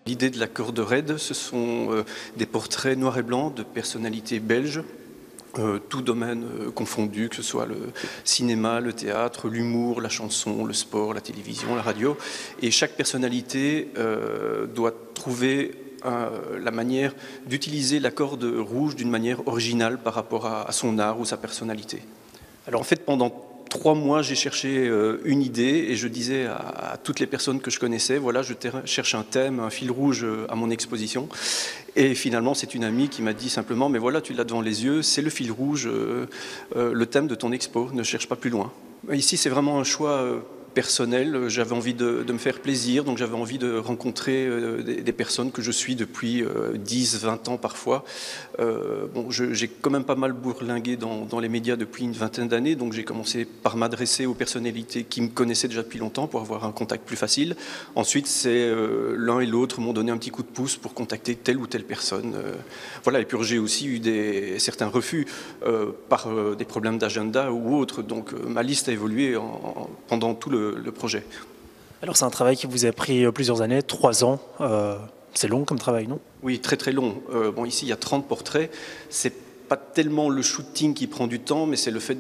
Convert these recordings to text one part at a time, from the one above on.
L'idée de la corde raide, ce sont des portraits noirs et blancs de personnalités belges, tout domaine confondu, que ce soit le cinéma, le théâtre, l'humour, la chanson, le sport, la télévision, la radio. Et chaque personnalité doit trouver la manière d'utiliser la corde rouge d'une manière originale par rapport à son art ou sa personnalité. Alors en fait, pendant 3 mois, j'ai cherché une idée et je disais à toutes les personnes que je connaissais, voilà, je cherche un thème, un fil rouge à mon exposition. Et finalement, c'est une amie qui m'a dit simplement, mais voilà, tu l'as devant les yeux, c'est le fil rouge, le thème de ton expo, ne cherche pas plus loin. Ici, c'est vraiment un choix personnel, j'avais envie de me faire plaisir, donc j'avais envie de rencontrer des personnes que je suis depuis 10, 20 ans parfois. Bon, j'ai quand même pas mal bourlingué dans les médias depuis une vingtaine d'années, donc j'ai commencé par m'adresser aux personnalités qui me connaissaient déjà depuis longtemps pour avoir un contact plus facile. Ensuite, c'est l'un et l'autre m'ont donné un petit coup de pouce pour contacter telle ou telle personne. Voilà, et puis j'ai aussi eu certains refus par des problèmes d'agenda ou autres, donc ma liste a évolué pendant tout le projet. Alors c'est un travail qui vous a pris plusieurs années, 3 ans. C'est long comme travail, non? Oui, très très long. Bon, ici, il y a 30 portraits. C'est pas tellement le shooting qui prend du temps, mais c'est le fait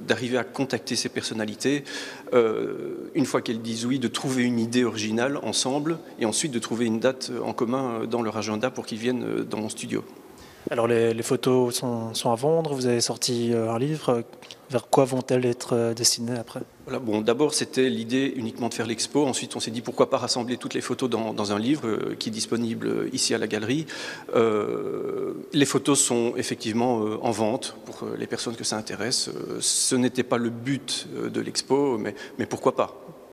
d'arriver à contacter ces personnalités. Une fois qu'elles disent oui, de trouver une idée originale ensemble, et ensuite de trouver une date en commun dans leur agenda pour qu'ils viennent dans mon studio. Alors les photos sont à vendre, vous avez sorti un livre. Vers quoi vont-elles être destinées après? Voilà, bon, d'abord, c'était l'idée uniquement de faire l'expo. Ensuite, on s'est dit pourquoi pas rassembler toutes les photos dans un livre qui est disponible ici à la galerie. Les photos sont effectivement en vente pour les personnes que ça intéresse. Ce n'était pas le but de l'expo, mais pourquoi pas.